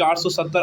470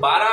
12